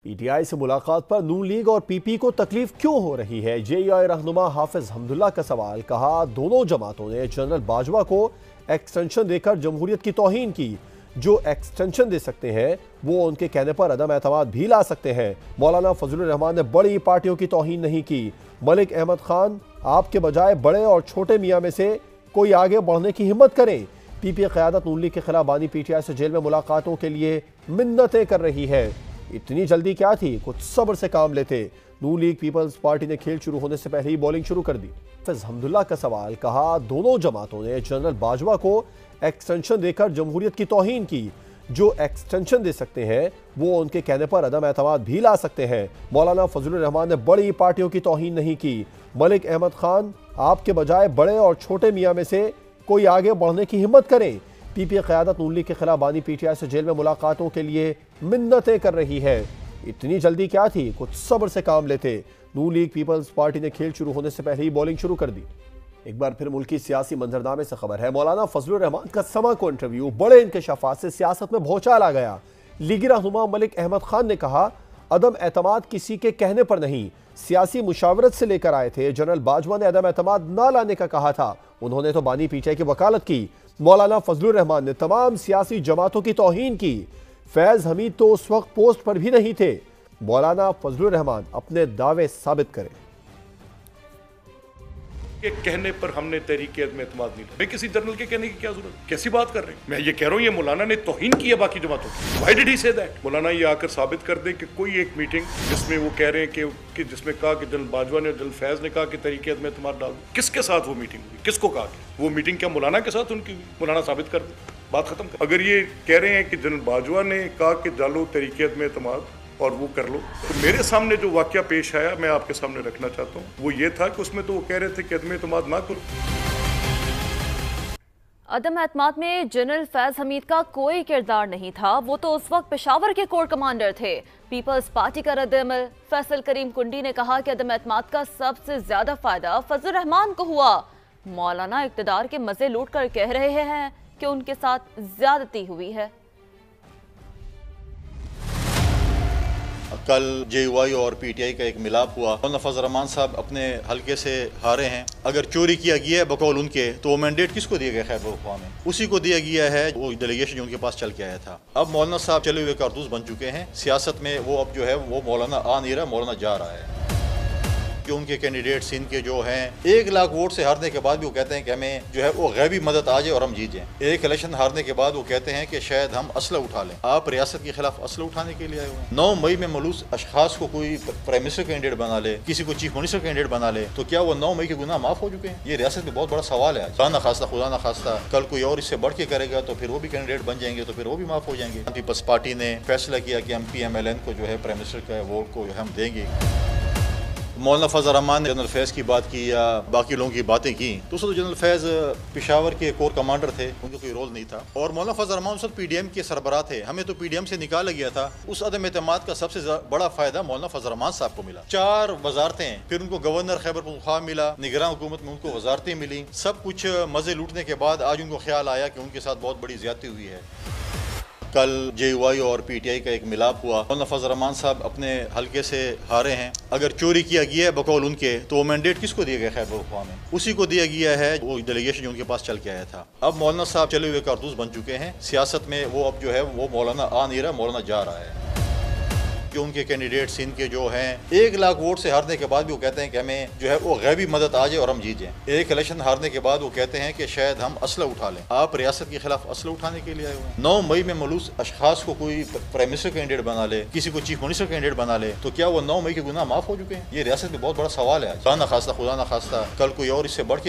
PTI से मुलाकात पर नून लीग और पीपी को तकलीफ क्यों हो रही है, जेईआई रहनुमा हाफिज हमदुल्ला का सवाल। कहा, दोनों जमातों ने जनरल बाजवा को एक्सटेंशन देकर जमहूरियत की तौहीन की। जो एक्सटेंशन दे सकते हैं वो उनके कहने पर अदम एतमाद भी ला सकते हैं। मौलाना फजलुर रहमान ने बड़ी पार्टियों की तौहीन नहीं की। मलिक अहमद खान, आपके बजाय बड़े और छोटे मियाँ में से कोई आगे बढ़ने की हिम्मत करें। पीपी क़यादत नून लीग के खिलाफ बानी पीटीआई से जेल में मुलाकातों के लिए मिन्नतें कर रही है। इतनी जल्दी क्या थी, कुछ सब्र से काम लेते। नून लीग पीपल्स पार्टी ने खेल शुरू होने से पहले ही बॉलिंग शुरू कर दी। हाफिज हमदुल्ला का सवाल। कहा, दोनों जमातों ने जनरल बाजवा को एक्सटेंशन देकर जमहूरियत की तौहीन की। जो एक्सटेंशन दे सकते हैं वो उनके कहने पर अदम एतमाद भी ला सकते हैं। मौलाना फजलुर रहमान ने बड़ी पार्टियों की तौहीन नहीं की। मलिक अहमद खान, आपके बजाय बड़े और छोटे मियाँ में से कोई आगे बढ़ने की हिम्मत करें। पीपी क़यादत नून लीग के खिलाफ बानी पीटीआई से जेल में मुलाकातों के लिए मिन्नतें कर रही है। इतनी जल्दी क्या थी, कुछ सब्र से काम लेते। नून लीग पीपल्स पार्टी ने खेल शुरू होने से पहले ही बॉलिंग शुरू कर दी। एक बार फिर मुल्की सियासी मंजरनामे से खबर है। मौलाना फजलुर रहमान का समा को इंटरव्यू, बड़े इंकशाफात से सियासत में भौचाल आ गया। लीगी रहनुमा मलिक अहमद खान ने कहा, अदम एतमाद किसी के कहने पर नहीं, सियासी मुशावरत से लेकर आए थे। जनरल बाजवा ने अदम एतमाद ना लाने का कहा था, उन्होंने तो बानी पीटीआई की वकालत की। मौलाना फजलुर रहमान ने तमाम सियासी जमातों की तौहीन की। फैज हमीद तो उस वक्त पोस्ट पर भी नहीं थे। मौलाना फजलुर रहमान अपने दावे साबित करें। के कहने पर हमने तहरीक अदम एतमाद नहीं मैं किसी जनरल के कहने की क्या जरूरत, कैसी बात कर रहे हैं। मैं ये कह रहा हूँ, ये मौलाना ने तौहीन की है बाकी जमातों की। Why did he say that? मौलाना ये आकर साबित कर दे कि कोई एक मीटिंग जिसमें वो कह रहे हैं कि जिसमें कहा कि जनरल बाजवा ने जनरल फैज ने कहा कि तहरीक अदम एतमाद डाल दो। किसके साथ वो मीटिंग हुई, किसको कहा? वो मीटिंग क्या मौलाना के साथ उनकी हुई? मौलाना साबित कर दे, बात खत्म कर। अगर ये कह रहे हैं कि जनरल बाजवा ने कहा कि डालो तहरीक अदम एतमाद और वो कर लो, तो मेरे सामने जो वाकया पेश आया मैं आपके सामने रखना चाहता हूँ। वो ये था कि उसमें तो वो कह रहे थे कि अदम एतमाद ना करो। अदम एतमाद में जनरल फैज हमीद का कोई किरदार नहीं था। वो तो उस वक्त पेशावर के कोर कमांडर थे। पीपल्स पार्टी का रद्द-ए-अमल, फैसल करीम कुंडी ने कहा कि अदम एतमाद का सबसे ज्यादा फायदा फजलुर रहमान को हुआ। मौलाना इक्तदार के मजे लूट कर कह रहे हैं कि उनके साथ ज्यादती हुई है। कल जेयूआई और पीटीआई का एक मिलाप हुआ। मौलाना फजल रहमान साहब अपने हल्के से हारे हैं। अगर चोरी किया गया है बकौल उनके, तो वो मैंडेट किसको दिया गया? खैबर अख्वाम में उसी को दिया गया है, वो डेलीगेशन जो उनके पास चल के आया था। अब मौलाना साहब चले हुए कारतूस बन चुके हैं सियासत में। वो अब जो है वो मौलाना आ नहीं रहा, मौलाना जा रहा है। जो उनके कैंडिडेट्स इनके जो हैं 1 लाख वोट से हारने के बाद भी वो कहते हैं कि हमें जो है वो गैबी मदद आ जाए और हम जीत जाएं। एक इलेक्शन हारने के बाद वो कहते हैं कि शायद हम असला उठा लें। आप रियासत के खिलाफ असला उठाने के लिए आए हुए हैं। 9 मई में मलूस अशखास को कोई प्राइम मिनिस्टर कैंडिडेट बना ले, किसी को चीफ मिनिस्टर कैंडिडेट बना ले, तो क्या वो 9 मई के गुनाह माफ हो चुके हैं? ये रियासत में बहुत बड़ा सवाल है। खुदा ना खास्ता कल कोई और इससे बढ़ के करेगा तो फिर वो भी कैंडिडेट बन जाएंगे, तो फिर वो भी माफ हो जाएंगे। पीपल्स पार्टी ने फैसला किया कि हम PMLN को जो है प्राइम मिनिस्टर का वोट को हम देंगे। मौलाना फजल रहमान ने जनरल फैज़ की बात की या बाकी लोगों की बातें की, तो उसमें जनरल फैज़ पेशावर के कोर कमांडर थे, उनका कोई रोल नहीं था। और मौलाना फजल रहमान उस वक्त PDM के सरबराह थे। हमें तो PDM से निकाला गया था। उस अदम एतमाद का सबसे बड़ा फायदा मौलाना फजल रहमान साहब को मिला। 4 वजारतें, फिर उनको गवर्नर खैबर पख्तूनख्वा मिला, निगरान हुकूमत में उनको वजारतें मिली। सब कुछ मजे लूटने के बाद आज उनको ख्याल आया कि उनके साथ बहुत बड़ी ज्यादती हुई है। कल जेयूआई और पीटीआई का एक मिलाप हुआ। मौलाना फजल रहमान साहब अपने हल्के से हारे हैं। अगर चोरी किया गया है बकौल उनके, तो वो मैंडेट किसको दिया गया? खैबर अख्वाम में उसी को दिया गया है, वो डेलीगेशन जो उनके पास चल के आया था। अब मौलाना साहब चले हुए कारतूस बन चुके हैं सियासत में। वो अब जो है वो मौलाना आ नहीं रहा, मौलाना जा रहा है। जो उनके कैंडिडेट्स इनके जो हैं 1 लाख वोट से हारने के बाद भी वो कहते हैं कि हमें जो है वो गैबी मदद आ जाए और हम जीत जाएं। एक इलेक्शन हारने के बाद वो कहते हैं कि शायद हम असला उठा लें। आप रियासत के खिलाफ असला उठाने के लिए आए हुए हैं। 9 मई में मलूस अशखास को कोई प्राइम मिनिस्टर कैंडिडेट बना ले, किसी को चीफ मिनिस्टर कैंडिडेट बना ले, तो क्या वो 9 मई के गुनाह माफ हो चुके हैं? ये रियासत में बहुत बड़ा सवाल है। खुदा ना खास्ता कल कोई और इससे बढ़ के